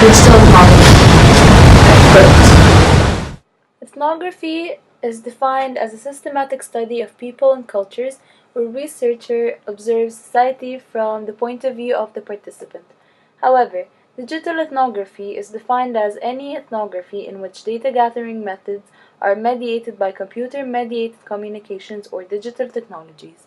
digital ethnography? Ethnography is defined as a systematic study of people and cultures where a researcher observes society from the point of view of the participant. However, digital ethnography is defined as any ethnography in which data gathering methods are mediated by computer-mediated communications or digital technologies.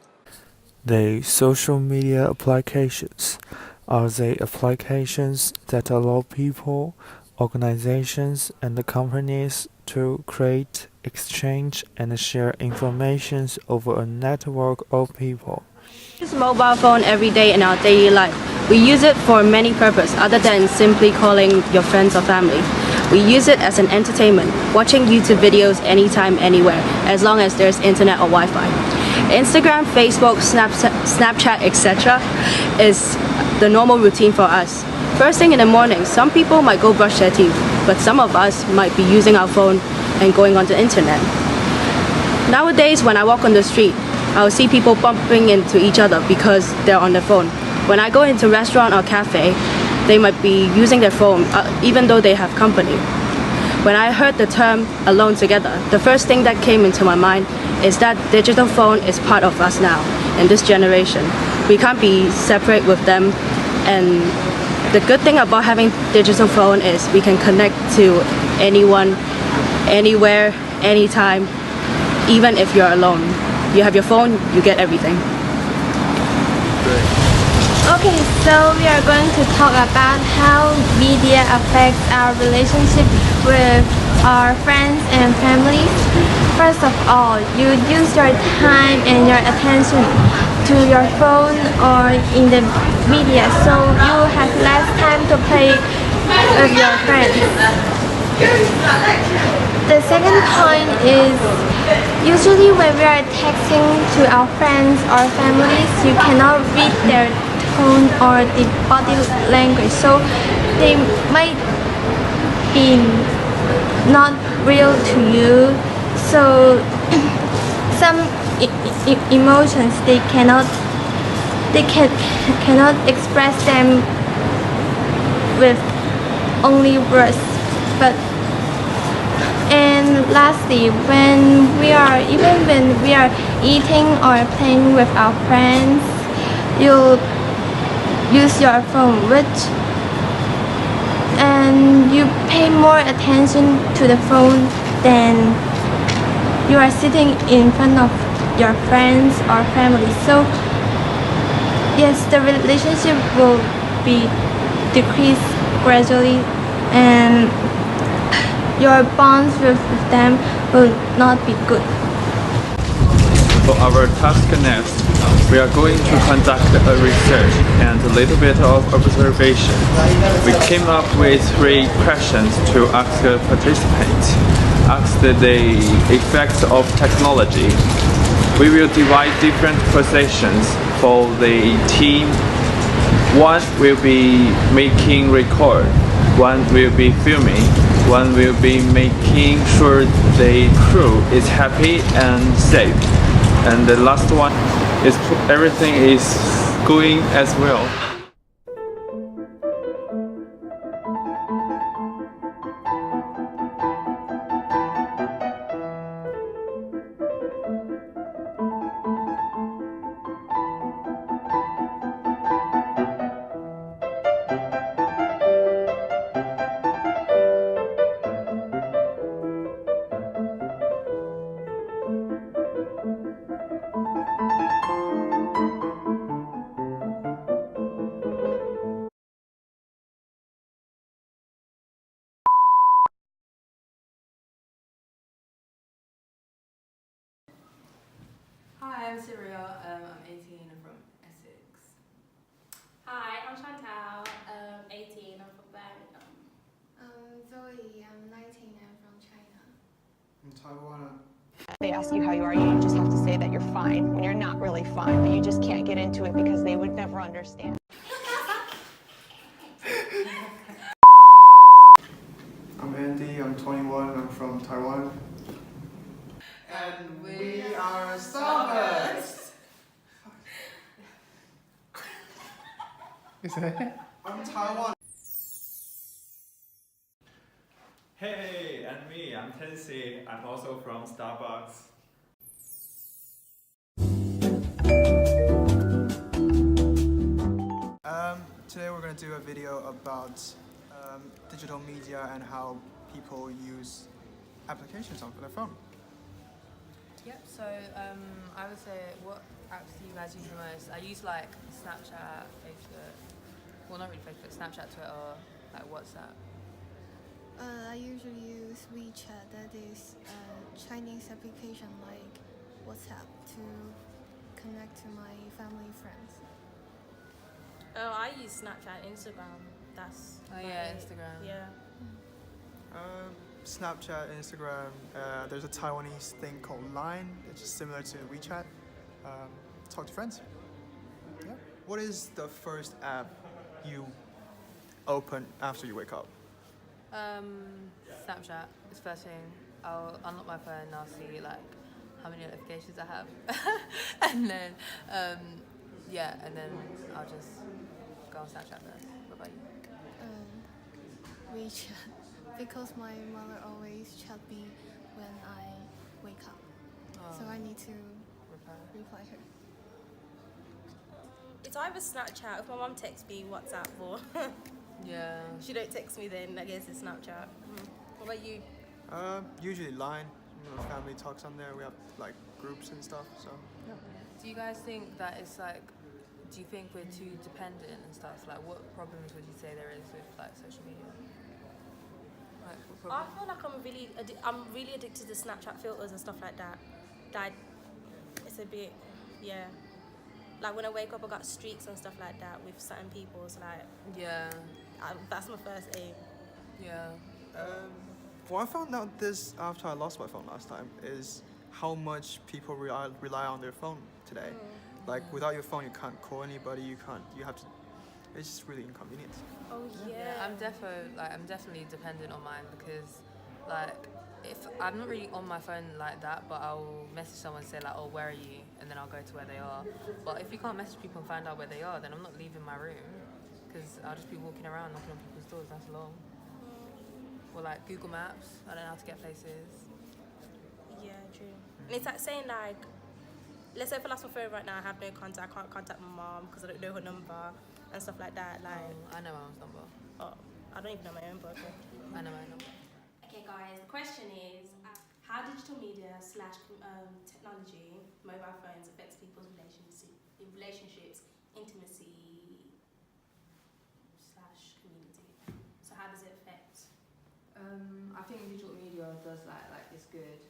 The social media applications are the applications that allow people, organizations, and companies to create, exchange, and share information over a network of people. We use mobile phone every day in our daily life. We use it for many purposes other than simply calling your friends or family. We use it as an entertainment, watching YouTube videos anytime, anywhere, as long as there's internet or Wi-Fi. Instagram, Facebook, Snapchat, etc. is the normal routine for us. First thing in the morning, some people might go brush their teeth, but some of us might be using our phone and going on the internet. Nowadays, when I walk on the street, I'll see people bumping into each other because they're on their phone. When I go into a restaurant or cafe, they might be using their phone even though they have company. When I heard the term alone together, the first thing that came into my mind is that digital phone is part of us now in this generation. We can't be separate with them, and the good thing about having digital phone is we can connect to anyone, anywhere, anytime, even if you're alone. You have your phone, you get everything. Okay, so we are going to talk about how media affects our relationship with our friends and families. First of all, you use your time and your attention to your phone or in the media, so you have less time to play with your friends. The second point is usually when we are texting to our friends or families, you cannot read their tone or the body language, so they might be not real to you. So some emotions cannot express them with only words. But and lastly, when we are eating or playing with our friends, you use your phone, and you pay more attention to the phone than you are sitting in front of your friends or family. So yes, the relationship will be decreased gradually, and your bonds with them will not be good. For our task next, we are going to conduct a research and a little bit of observation. We came up with 3 questions to ask the participants. Ask the effects of technology. We will divide different positions for the team. One will be making record, one will be filming, one will be making sure the crew is happy and safe, and the last one is everything is going as well. Hi, I'm Cyril. I'm 18 and from Essex. Hi, I'm Chantal. 18. I'm from Birmingham. Zoe. I'm 19 and from China. I'm Taiwan. They ask you how you are, you just have to say that you're fine when you're not really fine, but you just can't get into it because they would never understand. I'm Andy. I'm 21. I'm from Taiwan. And we are Starburst. Is that it? I'm Taiwan. Hey, and me, I'm Tennessee. I'm also from Starbucks. Today we're going to do a video about digital media and how people use applications on their phone. Yep, so I would say, what apps do you guys use the most? I use like Snapchat, Facebook, well not really Facebook, Snapchat, Twitter, like WhatsApp. I usually use WeChat, that is a Chinese application like WhatsApp, to connect to my family friends. Oh, I use Snapchat, Instagram. That's Instagram. Yeah. Snapchat, Instagram, there's a Taiwanese thing called Line, it's just similar to WeChat. Talk to friends. Yeah. What is the first app you open after you wake up? Snapchat is the first thing. I'll unlock my phone and I'll see like how many notifications I have. and then and then I'll just go on Snapchat first. What about you? WeChat, because my mother always chat me when I wake up, so I need to reply her. It's either Snapchat. If my mum texts me, WhatsApp, or she don't text me, then I guess it's Snapchat. What about you? Usually Line. Family talks on there. We have like groups and stuff. So yeah. Do you guys think that it's like? Do you think we're too dependent and stuff? Like, what problems would you say there is with like social media? Like, I feel like I'm really addicted to Snapchat filters and stuff like that. Like, it's a bit, Like when I wake up, I got streaks and stuff like that with certain people. So like, that's my first aim. Yeah. Well, I found out this after I lost my phone last time is how much people rely on their phone today. Like without your phone, you can't call anybody. You have to. It's just really inconvenient. Oh yeah. I'm definitely dependent on mine because, like, if I'm not really on my phone like that, but I'll message someone and say like, oh, where are you? And then I'll go to where they are. But if you can't message people and find out where they are, then I'm not leaving my room because I'll just be walking around knocking on people's doors. That's long. Or like Google Maps. I don't know how to get places. Yeah, true. And it's like saying like, let's say if I lost my phone right now, I have no contact. I can't contact my mom because I don't know her number and stuff like that. Like, I know my mom's number. Oh, I don't even know my own, but okay. I know my number. Okay, guys. The question is, how digital media / technology, mobile phones affects people's relationships, intimacy / community. So how does it affect? I think digital media does like it's good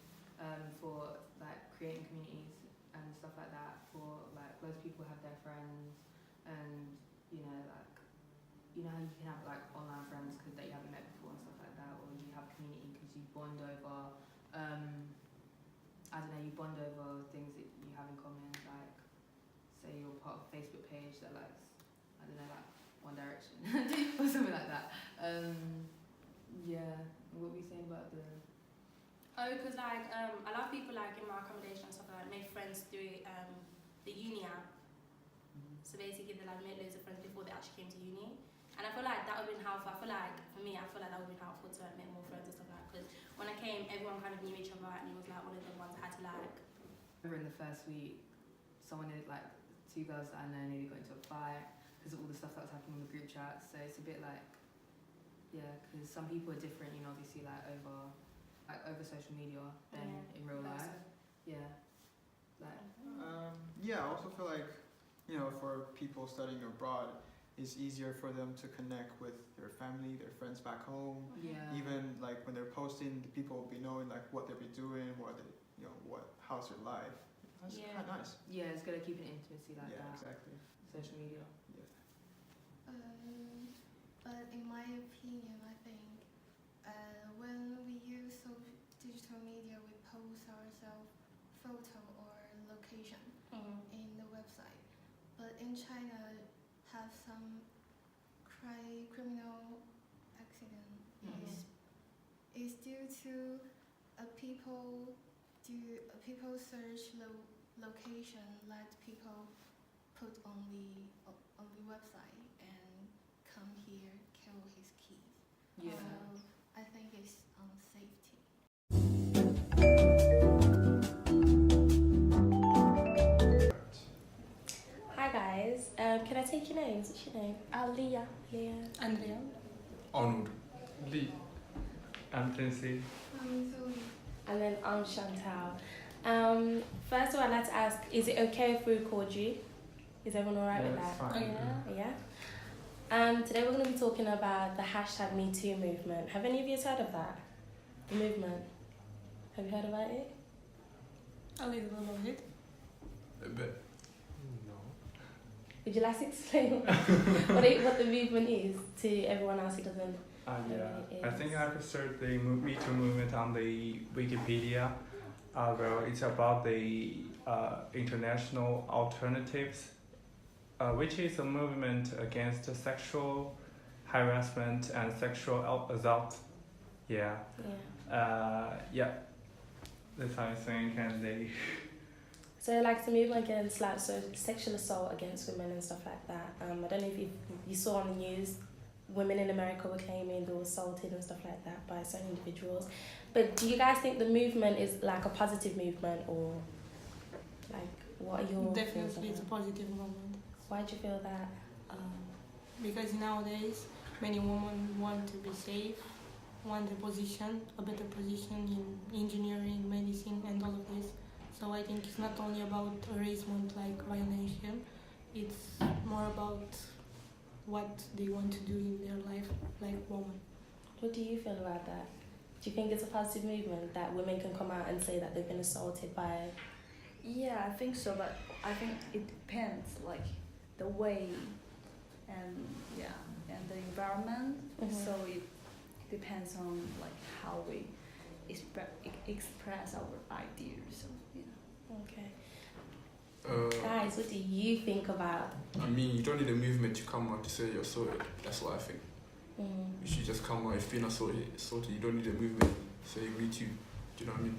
for like creating communities and stuff like that. For like loads of people have their friends, and you know how you can have like online friends that you haven't met before and stuff like that, or you have community because you bond over you bond over things that you have in common. Like say you're part of a Facebook page that likes like One Direction or something like that. What were you saying about the? Oh, because like a lot of people like in my accommodation and stuff like that made friends through the uni app. So basically they like made loads of friends before they actually came to uni. And I feel like that would have been helpful. I feel like that would have been helpful to like, make more friends and stuff like that. Because when I came, everyone kind of knew each other, and it was like one of the ones I had to like. I remember in the first week, like 2 girls that I know nearly got into a fight because of all the stuff that was happening in the group chat. So it's a bit like, because some people are different, obviously like over social media than in real life. I also feel like, for people studying abroad, it's easier for them to connect with their family, their friends back home. Yeah. Even like when they're posting, the people will be knowing like what they'll be doing, how's their life. That's kind of nice. Yeah, it's good at keeping intimacy like that. Yeah, exactly. Social media. Yeah. But in my opinion, I think when we use digital media, we post ourselves photo or location in the website. But in China, have some criminal accident is due to people search location, let people put on the website and come here, kill his kids. Yeah. So I think it's safety. Hi guys, can I take your names? What's your name? Leah. Leah. Andrea. Arnold. Lee. I'm Princey. Zoe. And then I'm Chantal. First of all, I'd like to ask, is it okay if we record you? Is everyone alright with that? It's fine. Yeah? Today we're going to be talking about the hashtag #MeToo movement. Have any of you heard of that? The movement? Have you heard about it? A little bit of it. A bit. Would you like to explain what the movement is to everyone else who doesn't know what it is? I think I could search the Me Too movement on the Wikipedia. Well, it's about the international alternatives, which is a movement against sexual harassment and sexual assault. Yeah. That's how I think, and they. So like the movement against like sexual assault against women and stuff like that. I don't know if you saw on the news, women in America were claiming they were assaulted and stuff like that by certain individuals. But do you guys think the movement is like a positive movement, or like what are your Definitely it's a positive movement. Why do you feel that? Because nowadays many women want to be safe, want a better position in engineering, medicine and all of this. So I think it's not only about harassment like violation, it's more about what they want to do in their life like women. What do you feel about that? Do you think it's a positive movement that women can come out and say that they've been assaulted by? Yeah, I think so, but I think it depends, like the way and the environment. Mm-hmm. So it depends on like how we express our ideas. So Okay. Guys, what do you think about? I mean, you don't need a movement to come out to say you're sorted. That's what I think. You should just come out. If you're not sorted, you don't need a movement. Say me too. Do you know what I mean?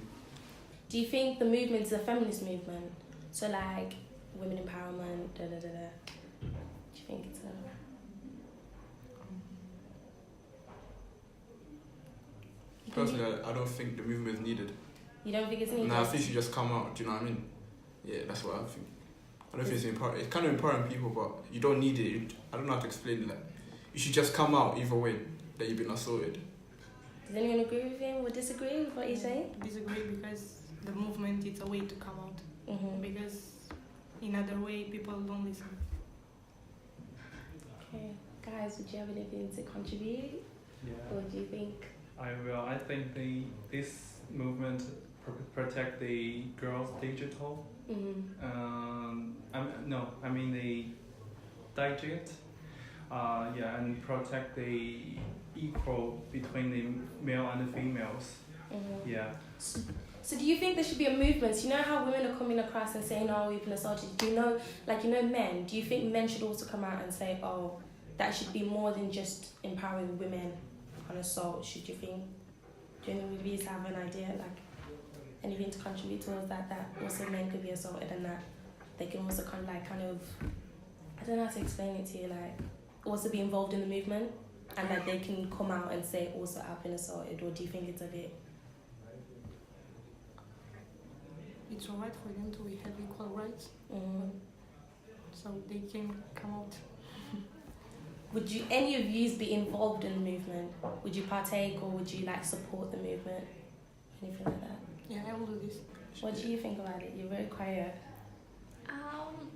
Do you think the movement is a feminist movement? So like women empowerment, da da da da. Do you think it's a? Personally, I don't think the movement is needed. You don't think it's needed? No, I think you should just come out. Do you know what I mean? Yeah, that's what I think. I don't think it's important. It's kind of empowering people, but you don't need it. I don't know how to explain that. You should just come out either way that you've been assaulted. Does anyone agree with him or disagree with what he's saying? Disagree because the movement is a way to come out. Because in other way people don't listen. Okay, guys, would you have anything to contribute? Yeah. Or do you think? I will. I think this movement protect the girls' digital. I mean the digit. And protect the equal between the male and the females. Yeah. So do you think there should be a movement? So you know how women are coming across and saying, "Oh, we've been assaulted." Do you know, men? Do you think men should also come out and say, "Oh, that should be more than just empowering women on assault"? Do you think we have an idea, like anything to contribute towards that? That also men could be assaulted and that they can also kind of, I don't know how to explain it to you, like also be involved in the movement and that they can come out and say also I've been assaulted, or do you think it's a bit? It's alright for them to have equal rights, so they can come out. Would you, any of you, be involved in the movement? Would you partake, or would you support the movement? Anything like that? Yeah, I will do this. What do you think about it? You're very quiet.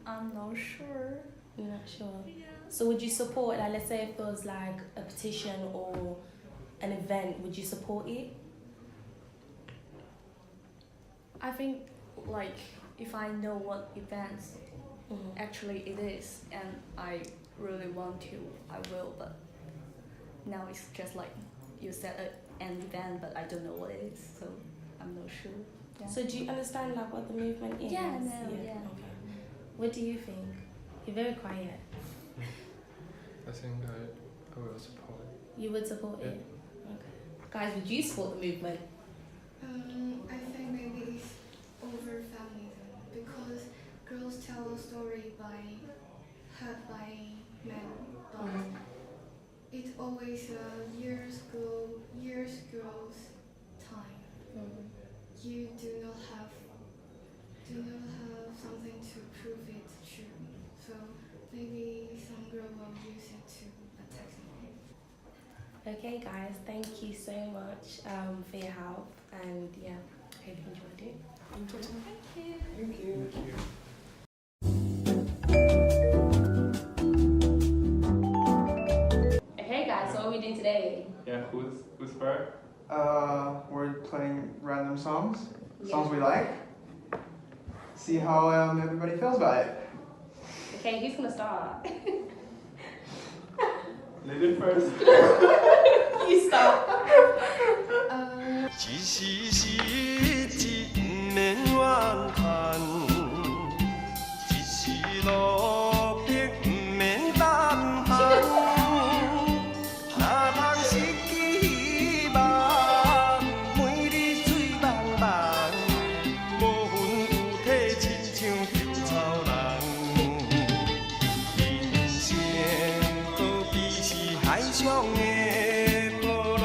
I'm not sure. You're not sure? Yeah. So would you support, let's say if there was a petition or an event, would you support it? I think if I know what events actually it is and I really want to, I will, but now it's just like you said an event, but I don't know what it is, so I'm not sure. Yeah. So do you understand what the movement is? Yeah, no, yeah. Okay. What do you think? You're very quiet. I think I will support it. You would support it? Okay. Guys, would you support the movement? I think maybe it's over feminism because girls tell a story hurt by men, but it's always years not have something to prove it true. So maybe some girl will use it to attack someone. Okay guys, thank you so much for your help, and yeah, I hope you enjoyed it. Thank you. Thank you. Thank you. Okay guys, so what are we doing today? Yeah, who's first? We're playing random songs we like. See how everybody feels about it. Okay, who's gonna start? Lily first. You start. 一时失志不免怨叹，一时落魄不免胆寒。哪通失去希望，每日醉茫茫，无魂有体，亲像稻草人。人生可比是海上的波浪。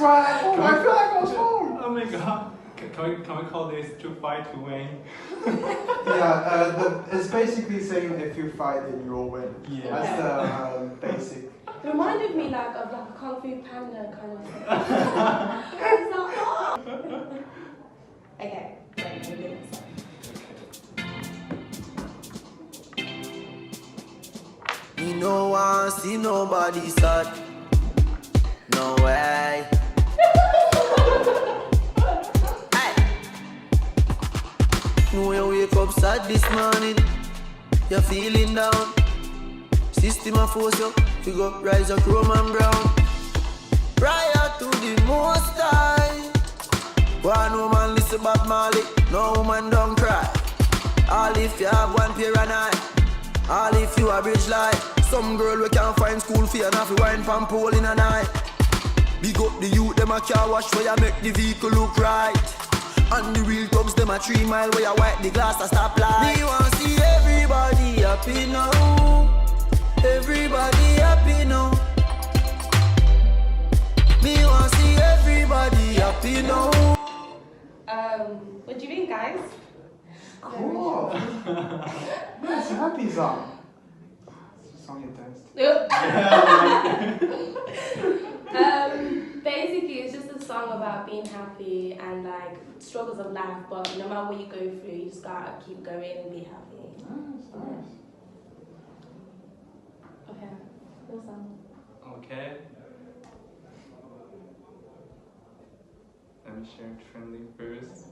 Right. Oh, I feel like I was wrong. Oh my god. Can we call this to fight to win? Yeah, it's basically saying if you fight then you'll win. Yeah. That's the basic. It reminded me like of like a Kung Fu Panda kind of thing. Okay, wait, we're doing this. Me no want see nobody sad. No way. Hey. When you wake up sad this morning, you're feeling down. System a force you, you go rise up chrome and brown. Prior to the most high. One woman listen back Molly, no woman don't cry. All if you have one pair of eye, all if you a bridge light. Some girl we can't find school fee and have to wine from pole in a night. Big up the youth, them a car wash where you make the vehicle look right. And the real thugs, them a 3 mile where you wipe the glass a stop light. Me want see everybody happy now. Everybody happy now. Me want see everybody happy now. What do you think, guys? Cool. It's a happy song. Song you dance. Basically, it's just a song about being happy and like struggles of life, but no matter what you go through, you just gotta keep going and be happy. Nice. Okay, cool song. Okay. Let me share Trinley first.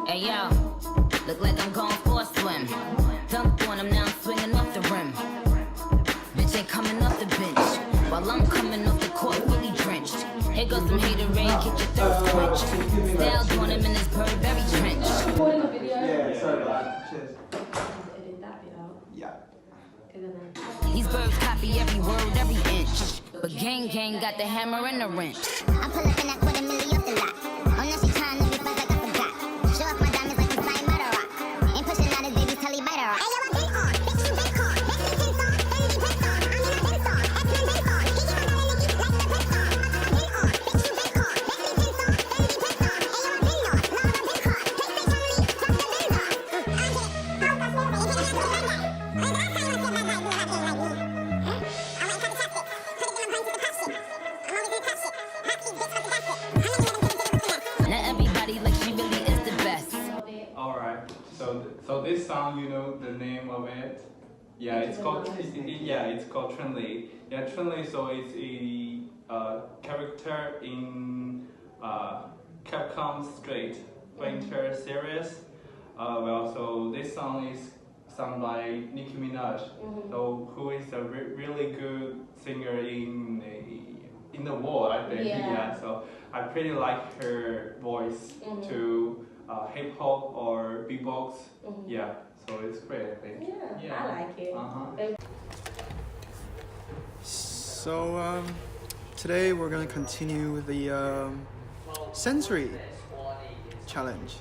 Hey yo, look like I'm going for a swim. Dunked on him, now I'm swinging off the rim. Bitch ain't coming off the bench, while I'm coming off the court fully drenched. Here goes some hater rain, get your thirst quenched. Styles on him in his Burberry trench. Recording the video? Yeah, sorry about that. Cheers. Edit that bit out. Yeah. These birds copy every word, every inch. But gang got the hammer and the wrench. I'm pulling up in that $250,000 off the lot. Oh, now she trying to be friends like I forgot. Show off my diamonds like it's flying by the rock. Ain't pushing out his baby till he bite her rock. Hey, yo, I've been on. Bitch, you been on. Bitch, you been on. Baby, you been on. I'm in a been on. X-Men been on. He get my dollar, nigga, like the been on. Been on. Bitch, you been on. Bitch, you been on. Baby, you been on. Hey, yo, I've been on. Now I've been on. PlayStation League, from the been on. I get it. How that's what it is. It's like that. Hey, that's how you feel like that. You not feeling like me. Huh? I might cut the chopstick. Put it in my brain to the pop shit. I'm always in the top shit. Hot keys, bitch, fuck the basket. How many of them get into the roof of Not everybody like she really is the best. Alright, so this song, you know the name of it? Yeah, it's called Trinley. Yeah, Trinley, so it's a character in Capcom Street Fighter series. So this song is sung by Nicki Minaj, so who is a really good singer in the world, I think. Yeah. So I pretty like her voice to hip hop or beatbox. Yeah, so it's great, I think. Yeah, I like it. So today we're gonna continue the sensory challenge.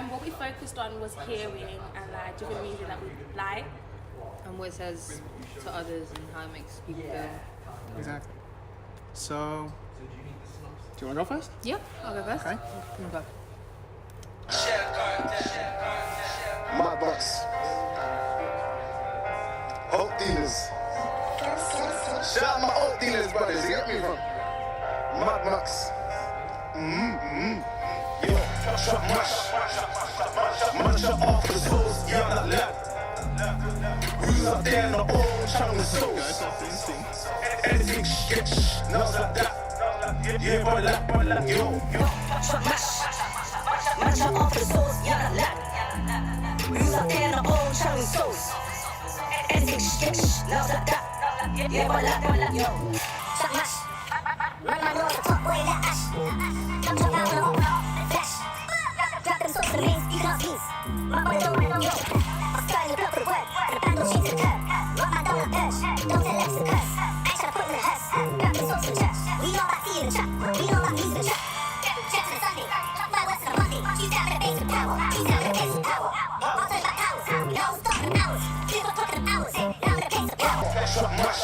What we focused on was hearing and like different music that we like. And what it says to others and how it makes people feel. Exactly. So, do you wanna go first? Yep, I'll go first. Okay. Okay. My box. Oak dealers. Shout out my oak dealers, brothers. You get me from? Mad Max. Yo, shot mash. Munch it off the sauce, yeah, that lap. Who's up there in the old channel sauce? Anything sketch, nothing like that. Yeah, boy, like, yo. Shot mash. Munch it off the sauce, yeah, that lap. Who's up there in the old channel sauce? Anything sketch, nothing like that. Yeah, boy, like, yo. Shot mash. Man, I know the top boy, that ash. Jump up out the hole, flash. Drop them sauce to the mains, you can't sneeze. My boy don't run on road. I'm starting to block for the word. And the band will shake to the curb. Rock my down, urge. Don't tell Lex to curse. I ain't tryna put in the hearse. Grab them sauce in the church. We know about tea in the trap. We know about peace in the trap. Jet to the Sunday. Fireworks to the Monday. She's down with the bass with power. She's down with the bass with power. I'll turn back hours. We don't stop them hours. 3 o'clock in them hours. Down with the pace of power. Shot mash.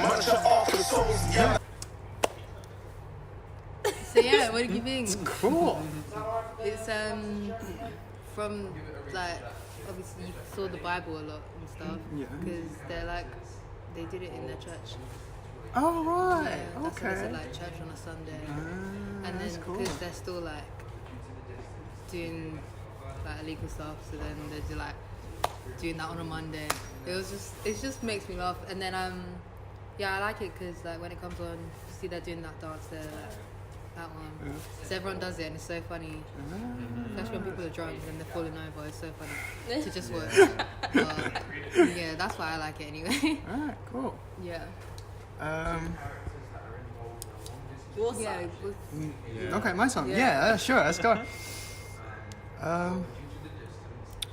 Munch it off the sauce, yeah. So yeah, what do you think? It's cool. It's from like obviously you saw the Bible a lot and stuff. Yeah. Because they're like they did it in their church. Oh right. Yeah, that's what they Okay. said, like church on a Sunday. And that's then cool. because they're still like doing like illegal stuff, so then they're like doing that on a Monday. It just makes me laugh. And then yeah, I like it because like when it comes on, you see they're doing that dance there. Like, that one. So everyone does it and it's so funny. Especially when people are drunk and they're falling over. It's so funny to just watch. But, yeah, that's why I like it anyway. Alright, cool. Yeah. Yeah. Okay, my song. Yeah. Yeah, sure. Let's go.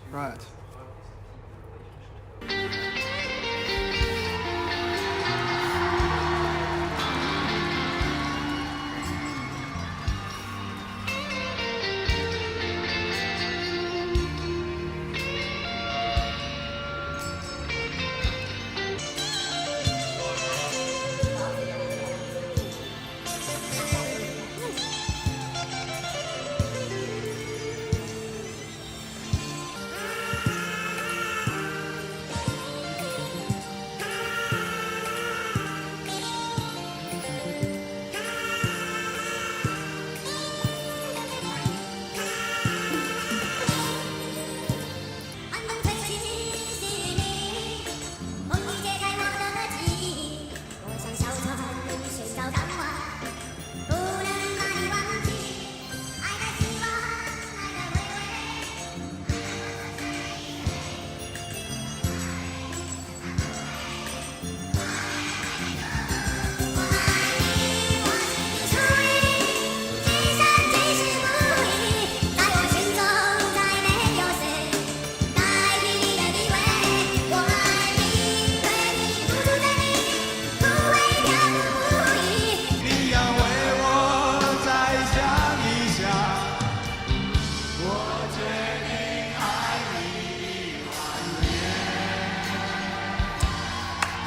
Right.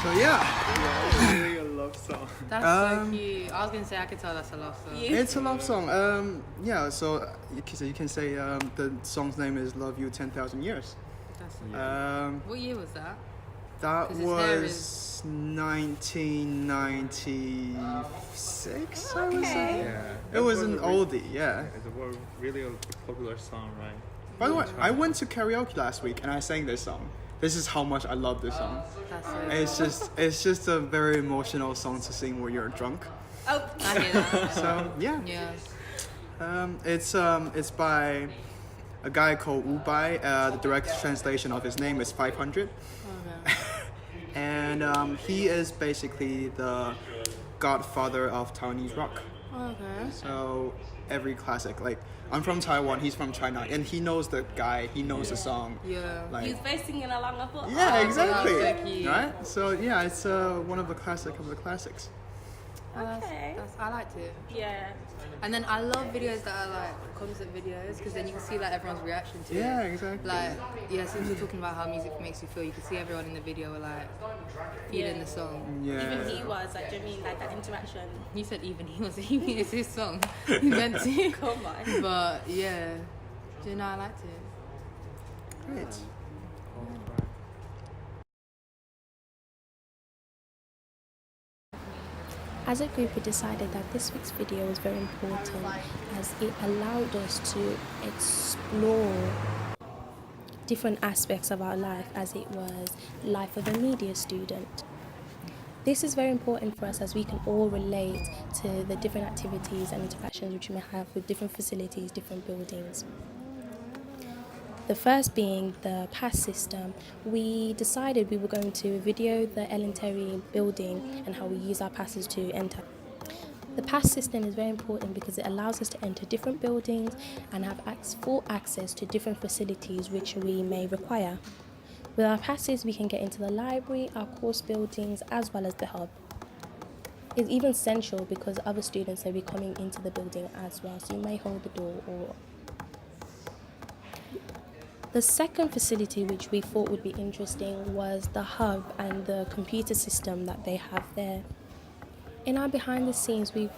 So yeah. Really a love song. That's so cute. I was gonna say I could tell that's a love song. It's a love song. Yeah, so you can say the song's name is "Love You 10,000 Years." What year was that? That 'Cause his hair was 1996, I would say. Yeah. It was an oldie, yeah. It's a really popular song, right? By the way, I went to karaoke last week and I sang this song. This is how much I love this song. It's just a very emotional song to sing when you're drunk. Oh, I hear that. So yeah. Yeah. It's by a guy called Wu Bai. The direct translation of his name is 500. Okay. And he is basically the godfather of Taiwanese rock. Okay. So every classic, like I'm from Taiwan, he's from China, and he knows the guy, he knows the song. Yeah. Like, He was both singing along. I thought. yeah, oh, exactly. that's so cute. Right? So yeah, it's one of the classic of the classics. Okay. I liked it. Yeah. And then I love videos that are like concert videos because then you can see like everyone's reaction to Yeah, it. exactly. Like, yeah, since we're talking about how music makes you feel, you can see everyone in the video were like feeling the song. Yeah. Even he was like, do you mean like that interaction? You said even he was, even it's his song. He meant to. Come on. But yeah, do you know, I liked it. Great. As a group, we decided that this week's video was very important as it allowed us to explore different aspects of our life, as it was life of a media student. This is very important for us as we can all relate to the different activities and interactions which we may have with different facilities, different buildings. The first being the pass system. We decided we were going to video the Ellen Terry building and how we use our passes to enter. The pass system is very important because it allows us to enter different buildings and have full access to different facilities which we may require. With our passes, we can get into the library, our course buildings, as well as the hub. It's even essential because other students may be coming into the building as well, so you may hold the door or... The second facility which we thought would be interesting was the hub and the computer system that they have there. In our behind the scenes, we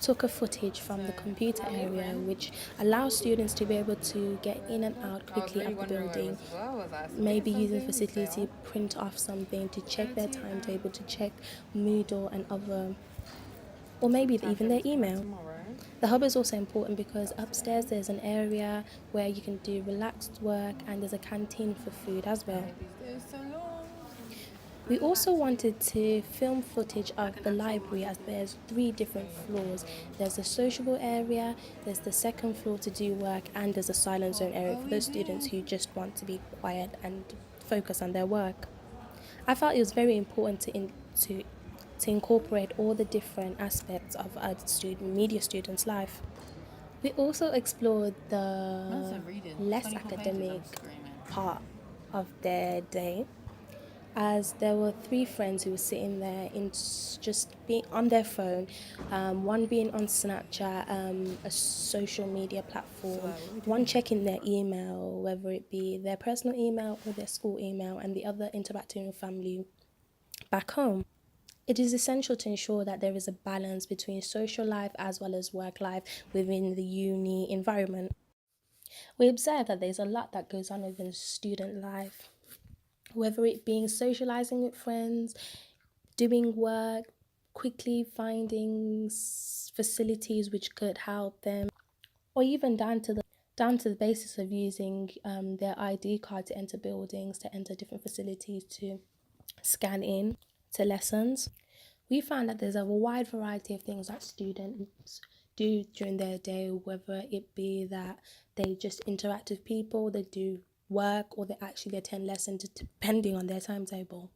took a footage from the computer area which allows students to be able to get in and out quickly of the building, maybe using facility to print off something, to check their timetable, to check Moodle and other, or maybe even their email. The hub is also important because upstairs there's an area where you can do relaxed work and there's a canteen for food as well. We also wanted to film footage of the library as there's 3 different floors. There's a sociable area, there's the second floor to do work, and there's a silent zone area for those students who just want to be quiet and focus on their work. I felt it was very important to incorporate all the different aspects of a media student's life. We also explored the less academic part of their day, as there were 3 friends who were sitting there just being on their phone, one being on Snapchat, a social media platform, one checking their email, whether it be their personal email or their school email, and the other interacting with family back home. It is essential to ensure that there is a balance between social life as well as work life within the uni environment. We observe that there's a lot that goes on within student life, whether it being socializing with friends, doing work, quickly finding facilities which could help them, or even down to the basis of using their ID card to enter buildings, to enter different facilities, to scan in to lessons. We found that there's a wide variety of things that students do during their day, whether it be that they just interact with people, they do work, or they actually attend lessons depending on their timetable.